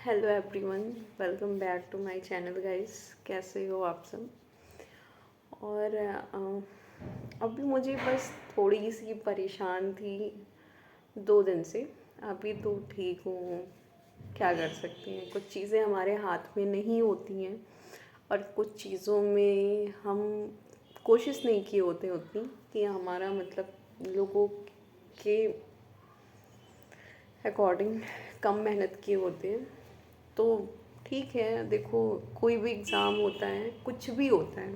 Hello everyone, welcome back to my channel guys. कैसे हो आप सब? और अभी मुझे बस थोड़ी सी परेशान थी 2 दिन से। अभी तो ठीक हूँ, क्या कर सकते हैं। कुछ चीज़ें हमारे हाथ में नहीं होती हैं और कुछ चीज़ों में हम कोशिश नहीं किए होते उतनी कि हमारा मतलब लोगों के अकॉर्डिंग कम मेहनत किए होते हैं। तो ठीक है, देखो कोई भी एग्ज़ाम होता है, कुछ भी होता है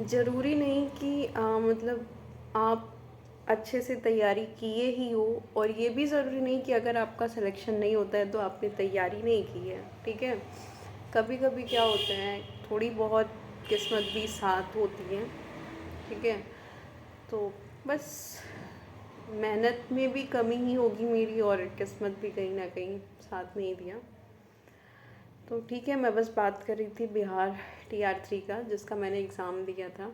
ज़रूरी नहीं कि मतलब आप अच्छे से तैयारी किए ही हो, और ये भी ज़रूरी नहीं कि अगर आपका सिलेक्शन नहीं होता है तो आपने तैयारी नहीं की है। ठीक है, कभी कभी क्या होता है, थोड़ी बहुत किस्मत भी साथ होती है। ठीक है, तो बस मेहनत में भी कमी ही होगी मेरी, और किस्मत भी कहीं ना कहीं साथ नहीं दिया। तो ठीक है, मैं बस बात कर रही थी बिहार TR3 का, जिसका मैंने एग्ज़ाम दिया था।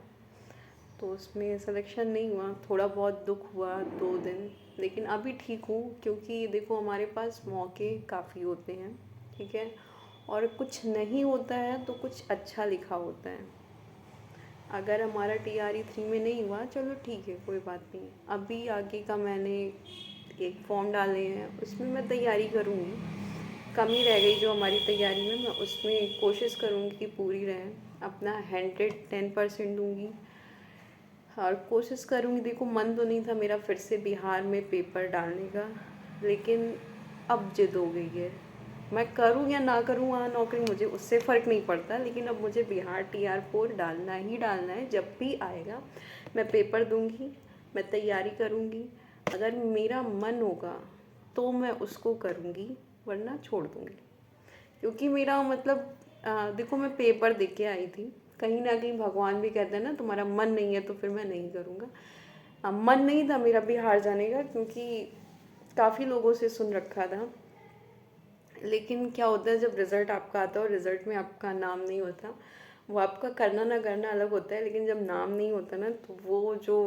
तो उसमें सिलेक्शन नहीं हुआ, थोड़ा बहुत दुख हुआ 2 दिन, लेकिन अभी ठीक हूँ। क्योंकि देखो हमारे पास मौके काफ़ी होते हैं। ठीक है, और कुछ नहीं होता है तो कुछ अच्छा लिखा होता है। अगर हमारा TRE 3 में नहीं हुआ, चलो ठीक है, कोई बात नहीं। अभी आगे का मैंने एक फॉर्म डाले हैं, उसमें मैं तैयारी करूँगी। कमी रह गई जो हमारी तैयारी में, मैं उसमें कोशिश करूँगी कि पूरी रहे। अपना 110% दूँगी और कोशिश करूँगी। देखो मन तो नहीं था मेरा फिर से बिहार में पेपर डालने का, लेकिन अब जिद हो गई है। मैं करूँ या ना करूँ वहाँ नौकरी, मुझे उससे फ़र्क नहीं पड़ता, लेकिन अब मुझे बिहार TR4 डालना ही डालना है। जब भी आएगा मैं पेपर दूँगी, मैं तैयारी करूँगी। अगर मेरा मन होगा तो मैं उसको करूँगी, वरना छोड़ दूँगी। क्योंकि मेरा मतलब देखो मैं पेपर दे के आई थी। कहीं ना कहीं भगवान भी कहते हैं ना, तुम्हारा मन नहीं है तो फिर मैं नहीं करूँगा। मन नहीं था मेरा बिहार जाने का, क्योंकि काफ़ी लोगों से सुन रखा था। लेकिन क्या होता है, जब रिज़ल्ट आपका आता है और रिज़ल्ट में आपका नाम नहीं होता, वो आपका करना ना करना अलग होता है, लेकिन जब नाम नहीं होता ना, तो वो जो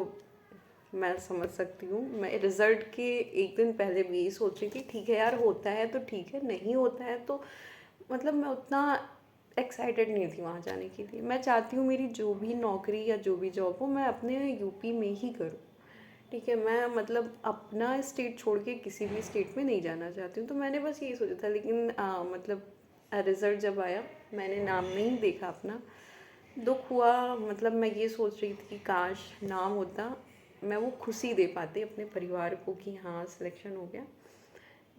मैं समझ सकती हूँ। मैं रिज़ल्ट के एक दिन पहले भी यही सोच रही थी, ठीक है यार, होता है तो ठीक है, नहीं होता है तो मतलब मैं उतना एक्साइटेड नहीं थी वहाँ जाने के लिए। मैं चाहती हूँ मेरी जो भी नौकरी या जो भी जॉब हो, मैं अपने यूपी में ही करूँ। ठीक है, मैं मतलब अपना स्टेट छोड़ के किसी भी स्टेट में नहीं जाना चाहती हूँ। तो मैंने बस यही सोचा था, लेकिन मतलब रिज़ल्ट जब आया, मैंने नाम नहीं देखा अपना। दुख हुआ। मतलब मैं ये सोच रही थी कि काश नाम होता, मैं वो खुशी दे पाती अपने परिवार को कि हाँ सिलेक्शन हो गया।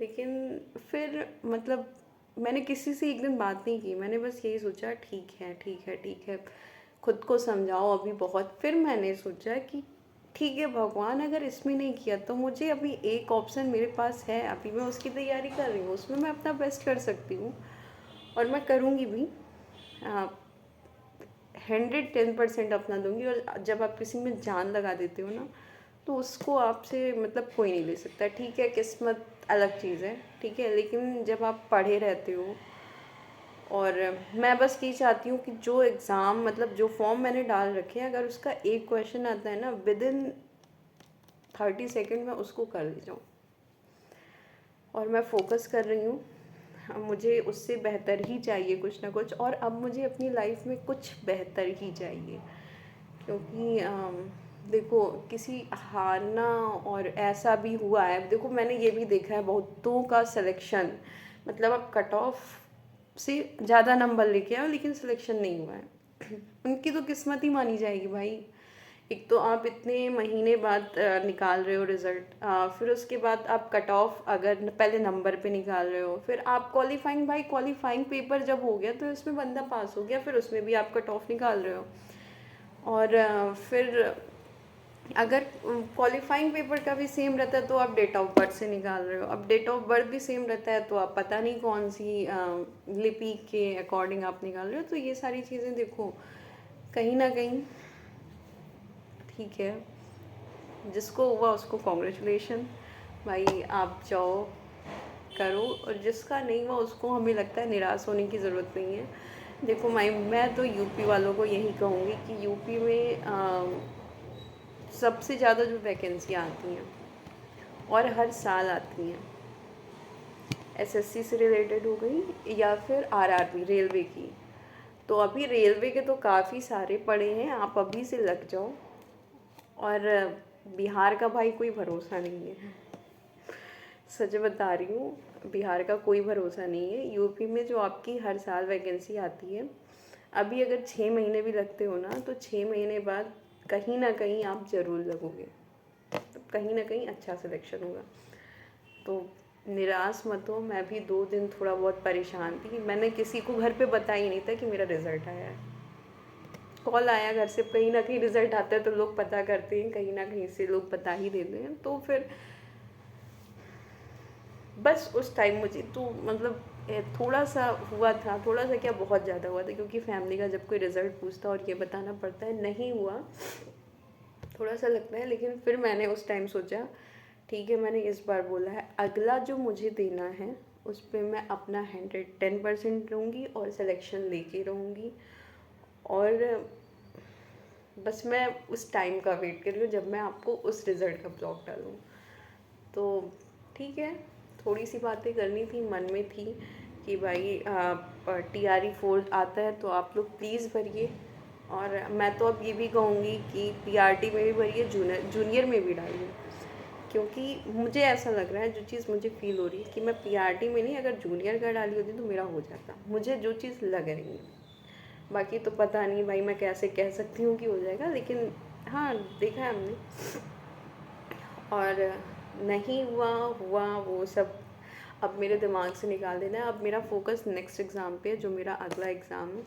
लेकिन फिर मतलब मैंने किसी से एक दिन बात नहीं की, मैंने बस यही सोचा ठीक है ठीक है ठीक है, खुद को समझाओ अभी बहुत। फिर मैंने सोचा कि ठीक है भगवान, अगर इसमें नहीं किया तो मुझे अभी एक ऑप्शन मेरे पास है, अभी मैं उसकी तैयारी कर रही हूँ, उसमें मैं अपना बेस्ट कर सकती हूँ और मैं करूँगी भी। 110% अपना दूंगी। और जब आप किसी में जान लगा देते हो ना, तो उसको आपसे मतलब कोई नहीं ले सकता। ठीक है, किस्मत अलग चीज़ है, ठीक है, लेकिन जब आप पढ़े रहते हो, और मैं बस ये चाहती हूँ कि जो एग्ज़ाम मतलब जो फॉर्म मैंने डाल रखे हैं, अगर उसका एक क्वेश्चन आता है ना, विद इन 30 सेकेंड में उसको कर ले जाऊँ। और मैं फोकस कर रही हूँ, मुझे उससे बेहतर ही चाहिए कुछ ना कुछ, और अब मुझे अपनी लाइफ में कुछ बेहतर ही चाहिए। क्योंकि देखो किसी हारना, और ऐसा भी हुआ है, देखो मैंने ये भी देखा है बहुतों का सिलेक्शन, मतलब आप कट ऑफ से ज़्यादा नंबर लेके आओ लेकिन सिलेक्शन नहीं हुआ है उनकी तो किस्मत ही मानी जाएगी भाई। एक तो आप इतने महीने बाद निकाल रहे हो रिजल्ट, फिर उसके बाद आप कट ऑफ अगर पहले नंबर पे निकाल रहे हो, फिर आप क्वालिफाइंग, भाई क्वालिफाइंग पेपर जब हो गया तो इसमें बंदा पास हो गया, फिर उसमें भी आप कट ऑफ निकाल रहे हो। और फिर अगर क्वालिफाइंग पेपर का भी सेम रहता है तो आप डेट ऑफ बर्थ से निकाल रहे हो, अब डेट ऑफ बर्थ भी सेम रहता है तो आप पता नहीं कौन सी लिपि के अकॉर्डिंग आप निकाल रहे हो। तो ये सारी चीज़ें देखो कहीं ना कहीं, ठीक है, जिसको हुआ उसको कॉन्ग्रेचुलेशन भाई, आप जाओ करो, और जिसका नहीं हुआ उसको हमें लगता है निराश होने की ज़रूरत नहीं है। देखो मैं तो यूपी वालों को यही कहूँगी कि यूपी में सबसे ज़्यादा जो वैकेंसियाँ आती हैं और हर साल आती हैं, एसएससी से रिलेटेड हो गई या फिर आरआरबी रेलवे की। तो अभी रेलवे के तो काफ़ी सारे पड़े हैं, आप अभी से लग जाओ। और बिहार का भाई कोई भरोसा नहीं है, सच बता रही हूँ, बिहार का कोई भरोसा नहीं है। यूपी में जो आपकी हर साल वैकेंसी आती है, अभी अगर 6 महीने भी लगते हो ना, तो 6 महीने बाद कहीं ना कहीं आप ज़रूर लगोगे, तो कहीं ना कहीं अच्छा सिलेक्शन होगा। तो निराश मत हो। मैं भी 2 दिन थोड़ा बहुत परेशान थी, मैंने किसी को घर पे बताया ही नहीं था कि मेरा रिज़ल्ट आया है। कॉल आया घर से, कहीं ना कहीं रिज़ल्ट आता है तो लोग पता करते हैं, कहीं ना कहीं से लोग बता ही देते हैं। तो फिर बस उस टाइम मुझे तो मतलब थोड़ा सा हुआ था, थोड़ा सा क्या बहुत ज़्यादा हुआ था, क्योंकि फैमिली का जब कोई रिज़ल्ट पूछता और ये बताना पड़ता है नहीं हुआ, थोड़ा सा लगता है। लेकिन फिर मैंने उस टाइम सोचा ठीक है, मैंने इस बार बोला है अगला जो मुझे देना है उस पर मैं अपना 110% रहूँगी और सिलेक्शन लेके रहूँगी। और बस मैं उस टाइम का वेट कर रही हूँ जब मैं आपको उस रिज़ल्ट का ब्लॉग डालूँ। तो ठीक है, थोड़ी सी बातें करनी थी, मन में थी कि भाई TRE 4 आता है तो आप लोग प्लीज़ भरिए। और मैं तो अब ये भी कहूँगी कि PRT में भी भरिए, जूनियर में भी डालिए, क्योंकि मुझे ऐसा लग रहा है, जो चीज़ मुझे फ़ील हो रही है कि मैं PRT में नहीं, अगर जूनियर का डाली होती तो मेरा हो जाता, मुझे जो चीज़ लग रही है। बाकी तो पता नहीं भाई, मैं कैसे कह सकती हूँ कि हो जाएगा, लेकिन हाँ देखा है हमने। और नहीं हुआ हुआ वो सब अब मेरे दिमाग से निकाल देना है। अब मेरा फोकस नेक्स्ट एग्ज़ाम पे है, जो मेरा अगला एग्ज़ाम है।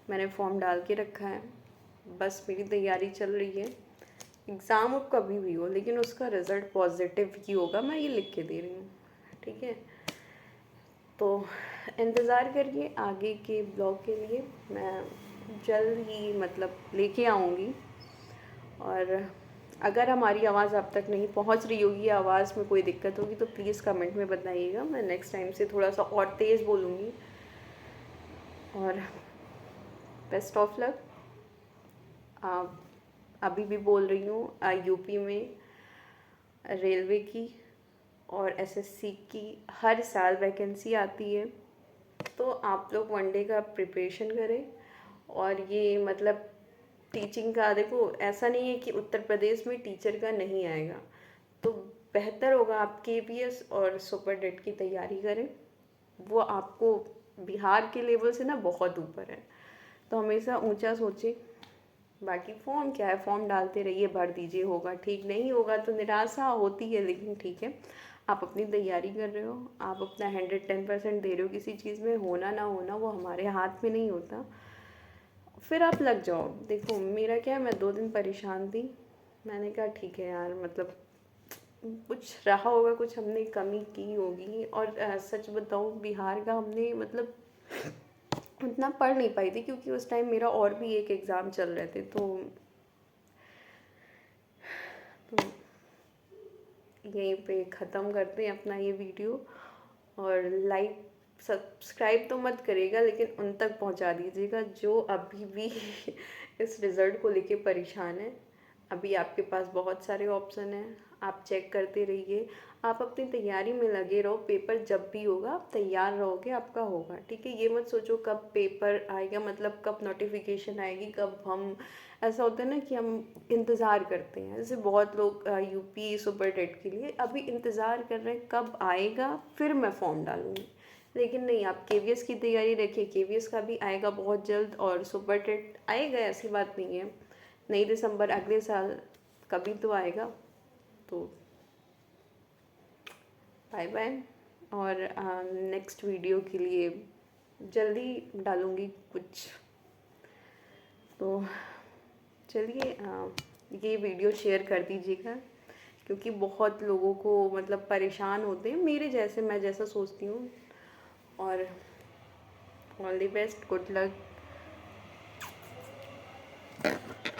मैंने फॉर्म डाल के रखा है, बस मेरी तैयारी चल रही है। एग्ज़ाम अब कभी भी हो, लेकिन उसका रिज़ल्ट पॉजिटिव ही होगा, मैं ये लिख के दे रही हूँ, ठीक है। तो इंतज़ार करिए आगे के ब्लॉग के लिए, मैं जल्द ही मतलब लेके आऊँगी। और अगर हमारी आवाज़ आप तक नहीं पहुंच रही होगी, आवाज़ में कोई दिक्कत होगी, तो प्लीज़ कमेंट में बताइएगा, मैं नेक्स्ट टाइम से थोड़ा सा और तेज़ बोलूँगी। और बेस्ट ऑफ लक। अभी भी बोल रही हूँ, यूपी में रेलवे की और एसएससी की हर साल वैकेंसी आती है, तो आप लोग वनडे का प्रिपरेशन करें। और ये मतलब टीचिंग का देखो, ऐसा नहीं है कि उत्तर प्रदेश में टीचर का नहीं आएगा, तो बेहतर होगा आप KPS और सुपर डेट की तैयारी करें, वो आपको बिहार के लेवल से ना बहुत ऊपर है, तो हमेशा ऊंचा सोचें। बाकी फॉर्म क्या है, फॉर्म डालते रहिए, भर दीजिए, होगा ठीक, नहीं होगा तो निराशा होती है, लेकिन ठीक है, आप अपनी तैयारी कर रहे हो, आप अपना 110% दे रहे हो किसी चीज़ में, होना ना होना वो हमारे हाथ में नहीं होता, फिर आप लग जाओ। देखो मेरा क्या है, मैं 2 दिन परेशान थी, मैंने कहा ठीक है यार, मतलब कुछ रहा होगा, कुछ हमने कमी की होगी। और सच बताऊँ, बिहार का हमने मतलब उतना पढ़ नहीं पाई थी, क्योंकि उस टाइम मेरा और भी एक एग्ज़ाम चल रहे थे। तो यहीं पे ख़त्म करते हैं अपना ये वीडियो। और लाइक सब्सक्राइब तो मत करिएगा, लेकिन उन तक पहुंचा दीजिएगा जो अभी भी इस रिज़ल्ट को लेके परेशान है। अभी आपके पास बहुत सारे ऑप्शन हैं, आप चेक करते रहिए, आप अपनी तैयारी में लगे रहो, पेपर जब भी होगा आप तैयार रहोगे, आपका होगा, ठीक है। ये मत सोचो कब पेपर आएगा, मतलब कब नोटिफिकेशन आएगी, कब हम, ऐसा होता है ना कि हम इंतज़ार करते हैं, जैसे बहुत लोग यूपी सुपर टेट के लिए अभी इंतज़ार कर रहे हैं कब आएगा फिर मैं फॉर्म डालूँगी। लेकिन नहीं, आप KVS की तैयारी रखिए, KVS का भी आएगा बहुत जल्द, और सुपर टेट आएगा, ऐसी बात नहीं है, नहीं दिसंबर अगले साल कभी तो आएगा। तो बाय बाय। और नेक्स्ट वीडियो के लिए जल्दी डालूँगी कुछ, तो चलिए ये वीडियो शेयर कर दीजिएगा, क्योंकि बहुत लोगों को मतलब परेशान होते हैं मेरे जैसे, मैं जैसा सोचती हूँ। और all the best, good luck.